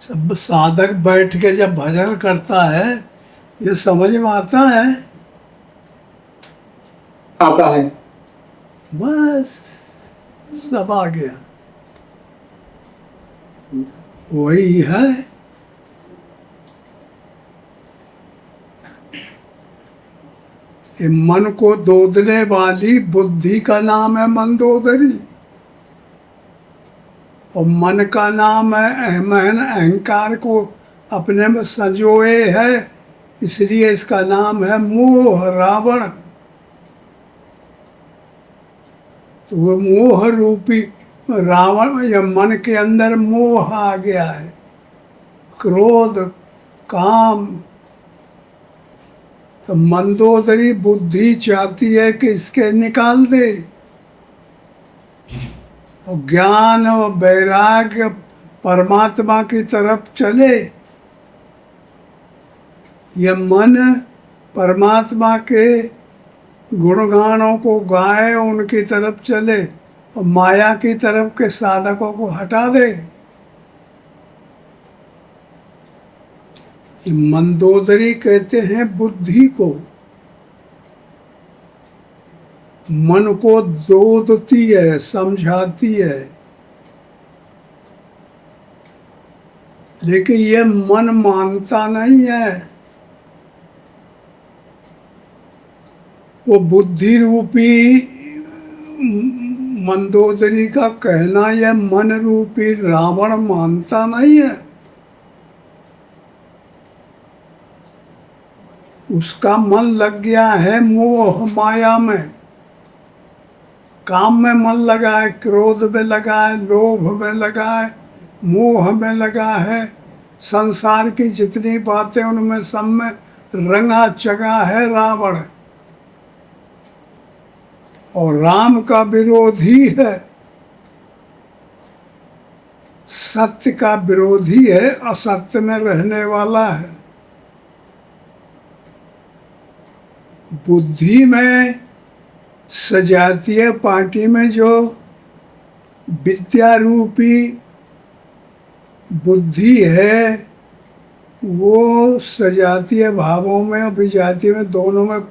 सब साधक बैठ के जब भजन करता है ये समझ में आता है, आता है। बस सब आ गया। वही है। ये मन को दोदने वाली बुद्धि का नाम है मंदोदरी, और मन का नाम है अहमन, अहंकार को अपने में संजोए है, इसलिए इसका नाम है मोह रावण। तो वो मोह रूपी रावण, या मन के अंदर मोह आ गया है, क्रोध, काम। तो मंदोदरी बुद्धि चाहती है कि इसके निकाल दे, और ज्ञान और वैराग्य परमात्मा की तरफ चले। यह मन परमात्मा के गुणगानों को गाए, उनकी तरफ चले, और माया की तरफ के साधकों को हटा दे। ये मंदोदरी कहते हैं बुद्धि को। मन को दोदती है, समझाती है, लेकिन ये मन मानता नहीं है। वो बुद्धि रूपी मंदोदरी का कहना यह मन रूपी रावण मानता नहीं है। उसका मन लग गया है मोह माया में, काम में मन लगा है, क्रोध में लगा है, लोभ में लगा है, मोह में लगा है, संसार की जितनी बातें उनमें सब में रंगा चगा है रावण। और राम का विरोधी है, सत्य का विरोधी है, असत्य में रहने वाला है। बुद्धि में सजातीय पार्टी में जो विद्या रूपी बुद्धि है वो सजातीय भावों में और विजातीय में दोनों में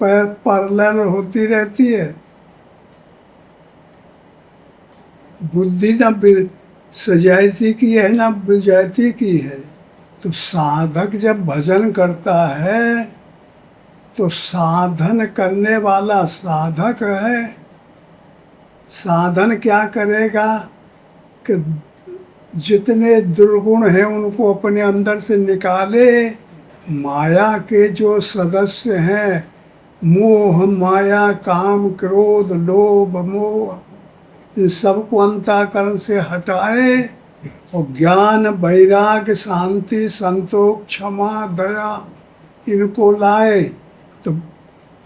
पैरेलल होती रहती है। बुद्धि न सजाती की है न विजाती की है। तो साधक जब भजन करता है तो साधन करने वाला साधक है। साधन क्या करेगा कि जितने दुर्गुण हैं उनको अपने अंदर से निकाले। माया के जो सदस्य हैं, मोह माया, काम, क्रोध, लोभ, मोह, इन सबको अंतःकरण से हटाए और ज्ञान, वैराग्य, शांति, संतोष, क्षमा, दया इनको लाए। तो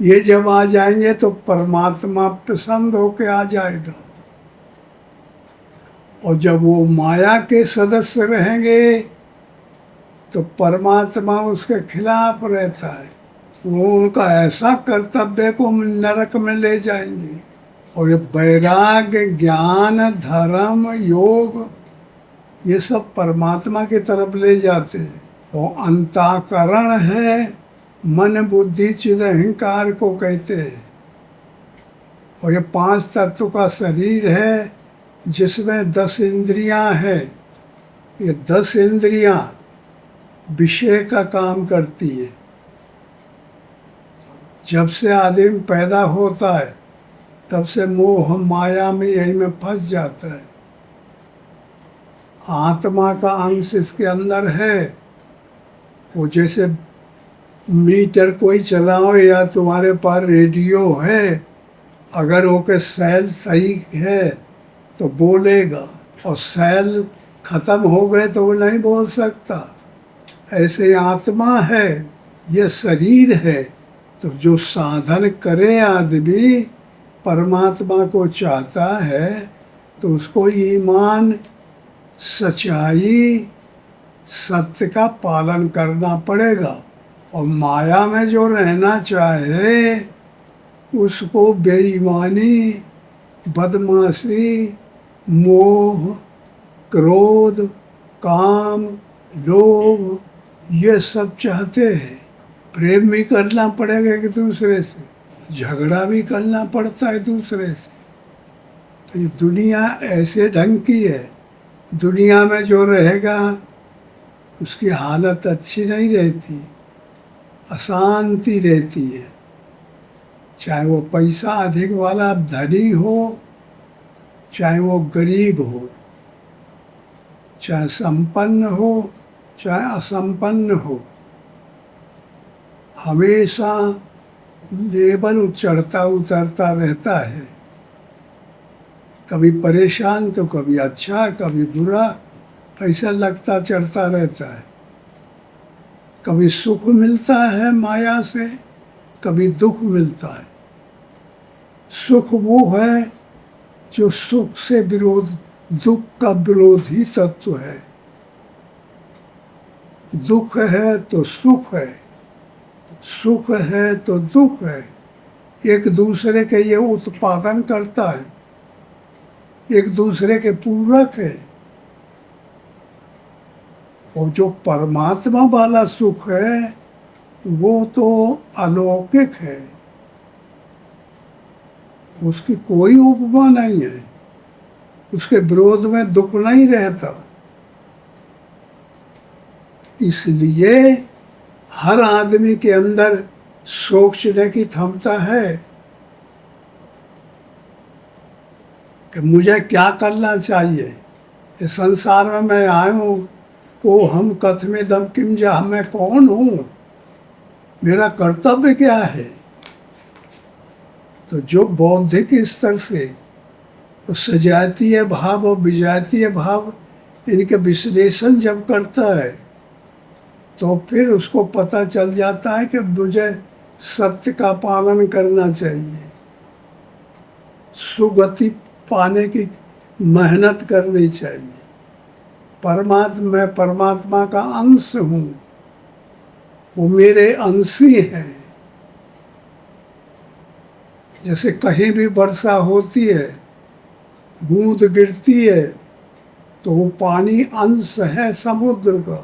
ये जब आ जाएंगे तो परमात्मा प्रसन्न होके आ जाएगा। और जब वो माया के सदस्य रहेंगे तो परमात्मा उसके खिलाफ रहता है। वो उनका ऐसा कर्तव्य को नरक में ले जाएंगे। और ये वैराग्य, ज्ञान, धर्म, योग ये सब परमात्मा की तरफ ले जाते हैं। और अंतःकरण है, मन बुद्धि चित्त अहंकार को कहते हैं। और ये 5 तत्व का शरीर है जिसमें 10 इंद्रियां हैं। ये 10 इंद्रियां विषय का काम करती है। जब से आदमी पैदा होता है तब से मोह माया में यही में फंस जाता है। आत्मा का अंश इसके अंदर है। वो जैसे मीटर कोई चलाओ या तुम्हारे पास रेडियो है, अगर वो के सेल सही है तो बोलेगा, और सेल खत्म हो गए तो वो नहीं बोल सकता। ऐसे आत्मा है, ये शरीर है। तो जो साधन करे आदमी परमात्मा को चाहता है तो उसको ईमान, सच्चाई, सत्य का पालन करना पड़ेगा। और माया में जो रहना चाहे उसको बेईमानी, बदमाशी, मोह, क्रोध, काम, लोभ ये सब चाहते हैं। प्रेम भी करना पड़ेगा एक दूसरे से, झगड़ा भी करना पड़ता है दूसरे से। तो ये दुनिया ऐसे ढंग की है, दुनिया में जो रहेगा उसकी हालत अच्छी नहीं रहती, अशांति रहती है। चाहे वो पैसा अधिक वाला धनी हो, चाहे वो गरीब हो, चाहे संपन्न हो, चाहे असंपन्न हो, हमेशा लेवल चढ़ता उतरता रहता है। कभी परेशान तो कभी अच्छा, कभी बुरा, ऐसा लगता चढ़ता रहता है। कभी सुख मिलता है माया से, कभी दुख मिलता है। सुख वो है जो सुख से विरोध, दुख का विरोधी तत्व है। दुख है तो सुख है, सुख है तो दुख है, एक दूसरे के ये उत्पादन करता है, एक दूसरे के पूरक है। और जो परमात्मा वाला सुख है वो तो अलौकिक है, उसकी कोई उपमा नहीं है, उसके विरोध में दुख नहीं रहता। इसलिए हर आदमी के अंदर सोचने की क्षमता है कि मुझे क्या करना चाहिए। इस संसार में मैं आया हूँ, को हम कथमेदम किम जा, मैं कौन हूँ, मेरा कर्तव्य क्या है। तो जो बौद्धिक स्तर से तो सजातीय भाव और विजातीय भाव इनके विश्लेषण जब करता है तो फिर उसको पता चल जाता है कि मुझे सत्य का पालन करना चाहिए, सुगति पाने की मेहनत करनी चाहिए। मैं परमात्मा का अंश हूँ, वो मेरे अंशी हैं। जैसे कहीं भी वर्षा होती है, बूंद गिरती है, तो वो पानी अंश है समुद्र का,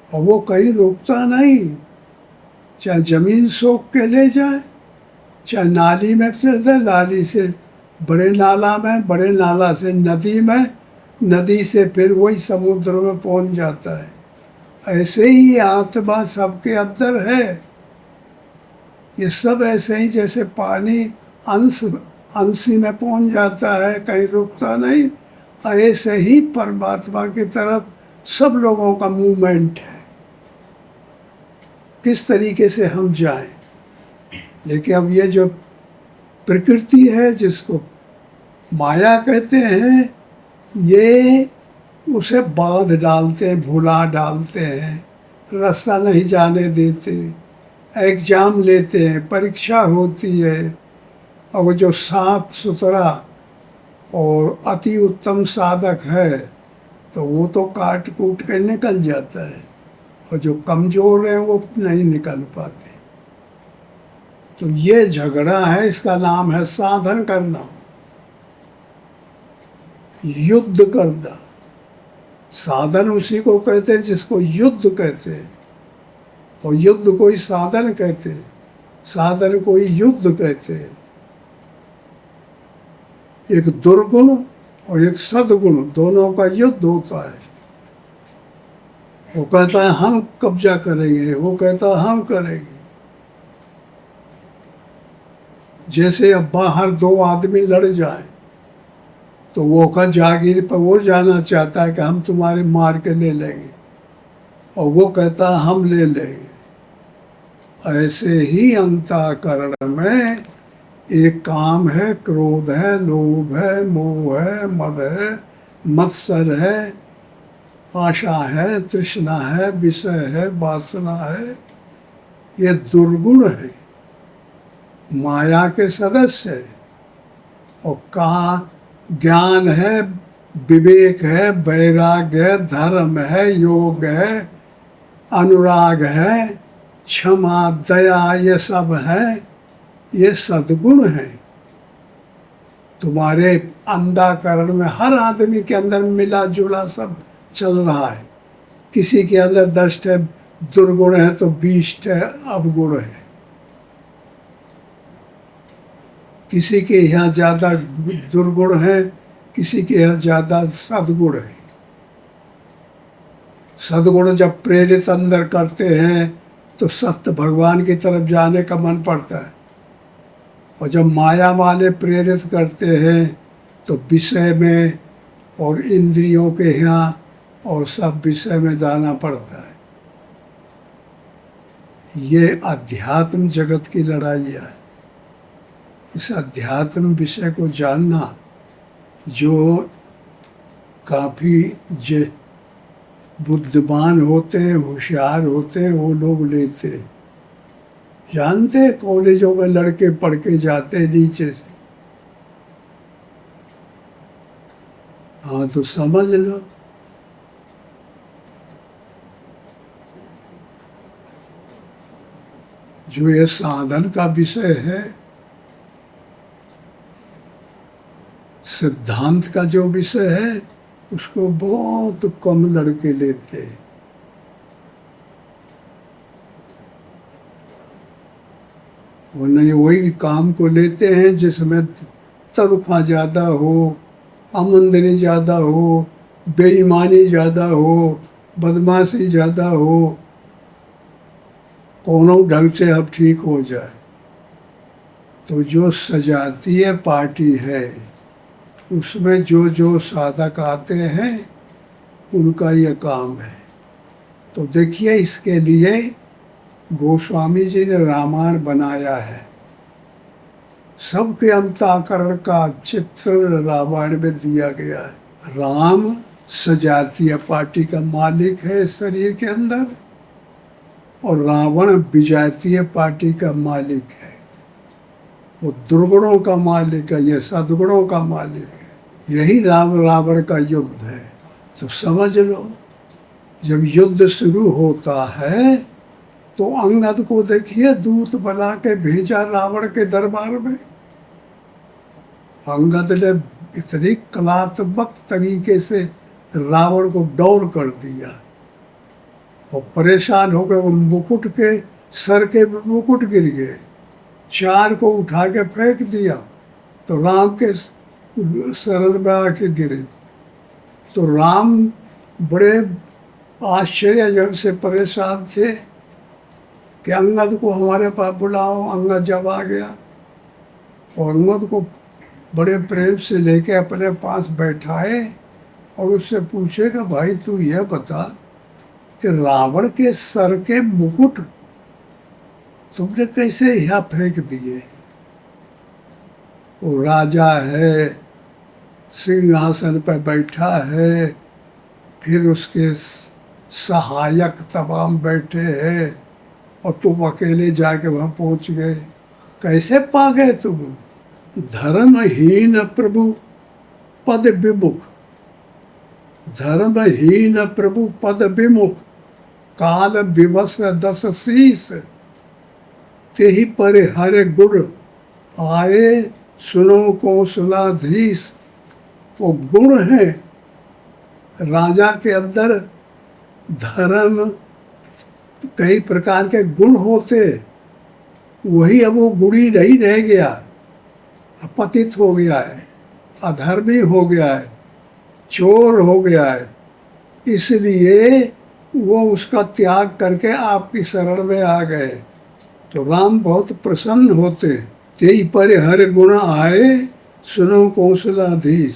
और वो कहीं रुकता नहीं। चाहे जमीन सोख के ले जाए, चाहे नाली में चल जाए, नाली से बड़े नाला में, बड़े नाला से नदी में, नदी से फिर वही समुद्र में पहुंच जाता है। ऐसे ही आत्मा सबके अंदर है। ये सब ऐसे ही जैसे पानी अंशी में पहुंच जाता है, कहीं रुकता नहीं, ऐसे ही परमात्मा की तरफ सब लोगों का मूवमेंट है। किस तरीके से हम जाएं। लेकिन अब ये जो प्रकृति है जिसको माया कहते हैं, ये उसे बांध डालते हैं, भुला डालते हैं, रास्ता नहीं जाने देते, एग्जाम लेते हैं, परीक्षा होती है, और जो साफ सुथरा और अति उत्तम साधक है तो वो तो काट कूट के निकल जाता है, और जो कमज़ोर हैं वो नहीं निकल पाते। तो ये झगड़ा है, इसका नाम है साधन करना, युद्ध करना। साधन उसी को कहते हैं जिसको युद्ध कहते हैं, और युद्ध कोई साधन कहते हैं, साधन कोई युद्ध कहते हैं। एक दुर्गुण और एक सद्गुण दोनों का युद्ध होता है। वो कहता है हम कब्जा करेंगे, वो कहता है हम करेंगे। जैसे अब बाहर दो आदमी लड़ जाए तो वो का जागीर पर वो जाना चाहता है कि हम तुम्हारे मार के ले लेंगे, और वो कहता है हम ले लेंगे। ऐसे ही अंतःकरण में एक काम है, क्रोध है, लोभ है, मोह है, मद है, मत्सर है, आशा है, तृष्णा है, विषय है, वासना है। ये दुर्गुण है, माया के सदस्य है। और कहा ज्ञान है, विवेक है, वैराग्य है, धर्म है, योग है, अनुराग है, क्षमा, दया, ये सब है, ये सद्गुण है। तुम्हारे अंधाकरण में हर आदमी के अंदर मिला जुला सब चल रहा है। किसी के अंदर 10 दुर्गुण है तो 20 अवगुण है। किसी के यहाँ ज़्यादा दुर्गुण है, किसी के यहाँ ज़्यादा सद्गुण है। सद्गुण जब प्रेरित अंदर करते हैं तो सत्य भगवान की तरफ जाने का मन पड़ता है, और जब माया वाले प्रेरित करते हैं तो विषय में और इंद्रियों के यहाँ और सब विषय में जाना पड़ता है। ये अध्यात्म जगत की लड़ाई है। इस अध्यात्म विषय को जानना जो काफ़ी बुद्धिमान होते हैं, होशियार होते हैं, वो लोग लेते हैं। जानते हैं कॉलेजों में लड़के पढ़ के जाते हैं नीचे से। हाँ तो समझ लो, जो ये साधन का विषय है, सिद्धांत का जो विषय है, उसको बहुत कम लड़के लेते हैं। वो नहीं, वही काम को लेते हैं जिसमें तनख्वाह ज़्यादा हो, आमदनी ज़्यादा हो, बेईमानी ज़्यादा हो, बदमाशी ज़्यादा हो, कोनो ढंग से अब ठीक हो जाए। तो जो सजातीय पार्टी है उसमें जो जो साधक आते हैं उनका ये काम है। तो देखिए, इसके लिए गोस्वामी जी ने रामायण बनाया है। सबके अंतःकरण का चित्र रामायण में दिया गया है। राम सजातीय पार्टी का मालिक है शरीर के अंदर, और रावण विजातीय पार्टी का मालिक है। वो दुर्गुणों का मालिक है, ये सद्गुणों का मालिक है। यही राम रावण का युद्ध है। तो समझ लो, जब युद्ध शुरू होता है तो अंगद को देखिए दूत बना के भेजा रावण के दरबार में। अंगद ने इतनी कलात्मक तरीके से रावण को डौर कर दिया, और परेशान हो गए। वो मुकुट के सर के मुकुट गिर गए, 4 को उठा के फेंक दिया तो राम के शरण में आके गिरे। तो राम बड़े आश्चर्यजनक से परेशान थे कि अंगद को हमारे पास बुलाओ। अंगद जब आ गया और अंगद को बड़े प्रेम से लेके अपने पास बैठाए और उससे पूछे कि भाई तू यह बता कि रावण के सर के मुकुट तुमने कैसे यहाँ फेंक दिए? वो राजा है, सिंहासन पर बैठा है, फिर उसके सहायक तमाम बैठे हैं, और तुम अकेले जाके वहाँ पहुँच गए। कैसे पा गए तुम? धर्महीन प्रभु पद विमुख, धर्महीन प्रभु पद विमुख, काल विवश 10 शीस, तेहि पर हरे गुण आए सुनो कौशलाधीश। वो गुण है राजा के अंदर, धर्म कई प्रकार के गुण होते, वही अब वो गुणी नहीं रह गया, पतित हो गया है, अधर्मी हो गया है, चोर हो गया है। इसलिए वो उसका त्याग करके आपकी शरण में आ गए। तो राम बहुत प्रसन्न होते। तेई पर हर गुण आए सुनो कौशलाधीश।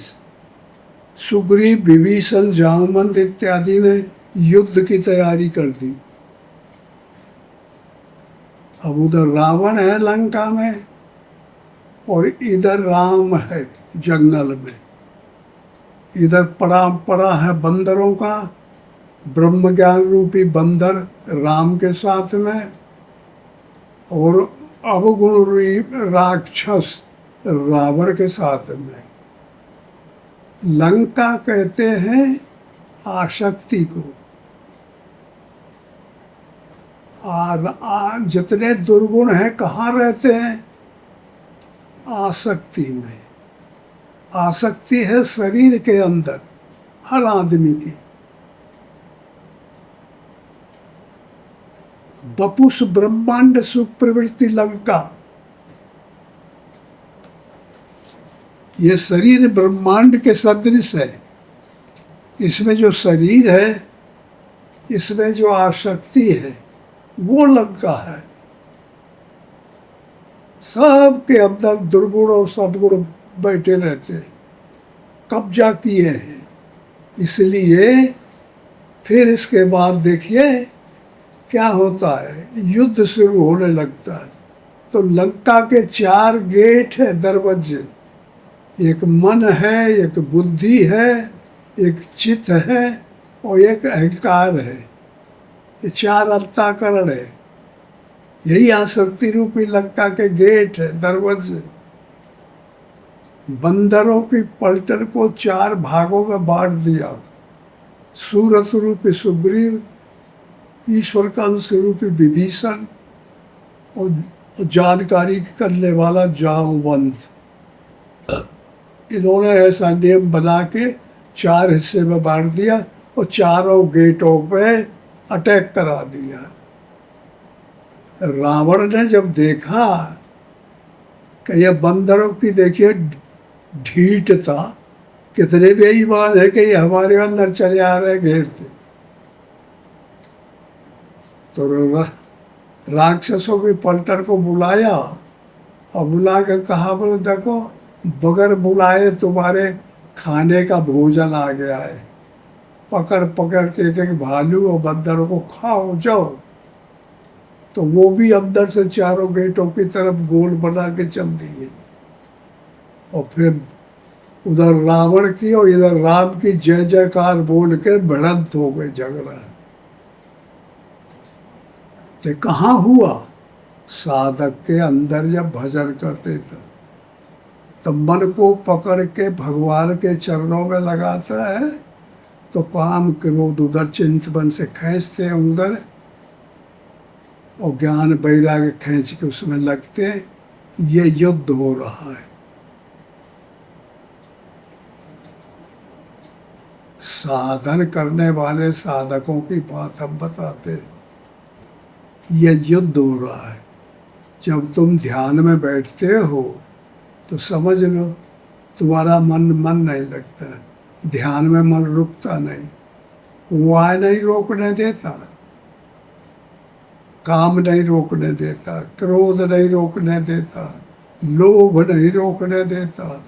सुग्रीव, विभीषण, जामवंत इत्यादि ने युद्ध की तैयारी कर दी। अब उधर रावण है लंका में और इधर राम है जंगल में। इधर पड़ा है बंदरों का, ब्रह्म ज्ञान रूपी बंदर राम के साथ में, और अवगुण रूपी राक्षस रावण के साथ में। लंका कहते हैं आसक्ति को, और जितने दुर्गुण हैं कहाँ रहते हैं? आसक्ति में। आसक्ति है शरीर के अंदर हर आदमी की। बपुस ब्रह्मांड सुख प्रवृत्ति लंका, ये शरीर ब्रह्मांड के सदृश है। इसमें जो शरीर है, इसमें जो आसक्ति है, वो लंका है। सबके अंदर दुर्गुण और सद्गुण बैठे रहते हैं, कब्जा किए हैं। इसलिए फिर इसके बाद देखिए क्या होता है, युद्ध शुरू होने लगता है। तो लंका के 4 गेट है, दरवाजे। एक मन है, एक बुद्धि है, एक चित्त है और एक अहंकार है। ये 4 अंतःकरण है। यही आसक्ति रूपी लंका के गेट है, दरवाजे। बंदरों की पलटन को 4 भागों में बांट दिया। सूरत रूपी सुग्रीव, ईश्वर का अंश रूपी विभीषण और जानकारी करने वाला जामवंत। इन्होंने ऐसा नियम बना के 4 हिस्से में बांट दिया और चारों गेटों पे अटैक करा दिया। रावण ने जब देखा कि ये बंदरों की देखिए ढीठता, कितने बेईमान है कि ये हमारे अंदर चले आ रहे घेरते, तो राक्षसों की पलटन को बुलाया और बुला कर कहा, बोले देखो बगैर बुलाए तुम्हारे खाने का भोजन आ गया है। पकड़ पकड़ के एक भालू और बंदरों को खाओ जाओ। तो वो भी अंदर से चारों गेटों की तरफ गोल बना के चल दिए। और फिर उधर रावण की और इधर राम की जय जयकार बोल के भिड़ंत हो गए, झगड़ा। तो कहाँ हुआ? साधक के अंदर जब भजन करते थे तो मन को पकड़ के भगवान के चरणों में लगाता है, तो काम क्रोध उधर चिंतन से खींचते हैं उधर, और ज्ञान वैराग्य खींच के उसमें लगते हैं। ये युद्ध हो रहा है। साधन करने वाले साधकों की बात हम बताते हैं। ये युद्ध हो रहा है। जब तुम ध्यान में बैठते हो तो समझ लो तुम्हारा मन नहीं लगता, ध्यान में मन रुकता नहीं। वाह नहीं रोकने देता, काम नहीं रोकने देता, क्रोध नहीं रोकने देता, लोभ नहीं रोकने देता।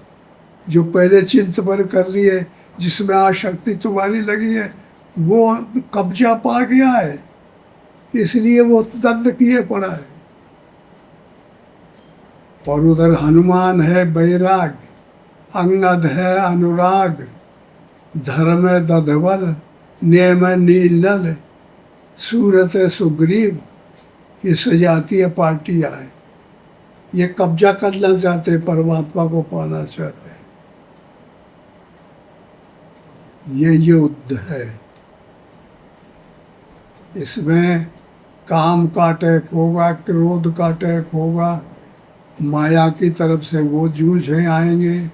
जो पहले चिंतन कर रही है, जिसमें आसक्ति तुम्हारी लगी है, वो कब्जा पा गया है, इसलिए वो दंड किए पड़ा है। और उधर हनुमान है बैराग, अंगद है अनुराग, धर्म है दधबल, नेम है नीलल, सूरत है सुग्रीव। ये सजातीय पार्टियाँ हैं। ये कब्जा करना चाहते, परमात्मा को पाना चाहते हैं। ये युद्ध है। इसमें काम का अटैक होगा, क्रोध का अटैक होगा, माया की तरफ से वो जूझे आएंगे,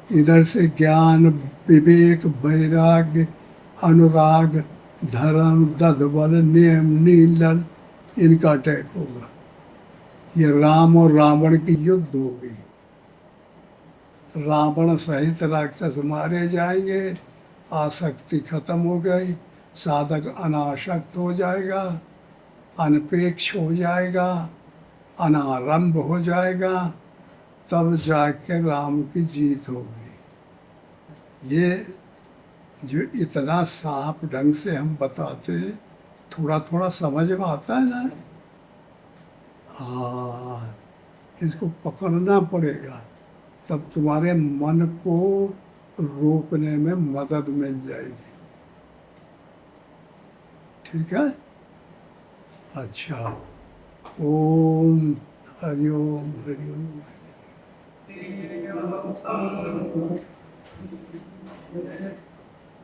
इधर से ज्ञान विवेक वैराग्य अनुराग धर्म दधबल नियम नीलन, इनका अटैक होगा। ये राम और रावण की युद्ध होगी। रावण सहित राक्षस मारे जाएंगे, आसक्ति खत्म हो गई, साधक अनासक्त हो जाएगा, अनपेक्ष हो जाएगा, अनारंभ हो जाएगा, तब जाके राम की जीत होगी। ये जो इतना साफ ढंग से हम बताते, थोड़ा थोड़ा समझ में आता है ना। हाँ, इसको पकड़ना पड़ेगा, तब तुम्हारे मन को रोकने में मदद मिल जाएगी। ठीक है? अच्छा, ओम हरिओम हरिओम हरिओम।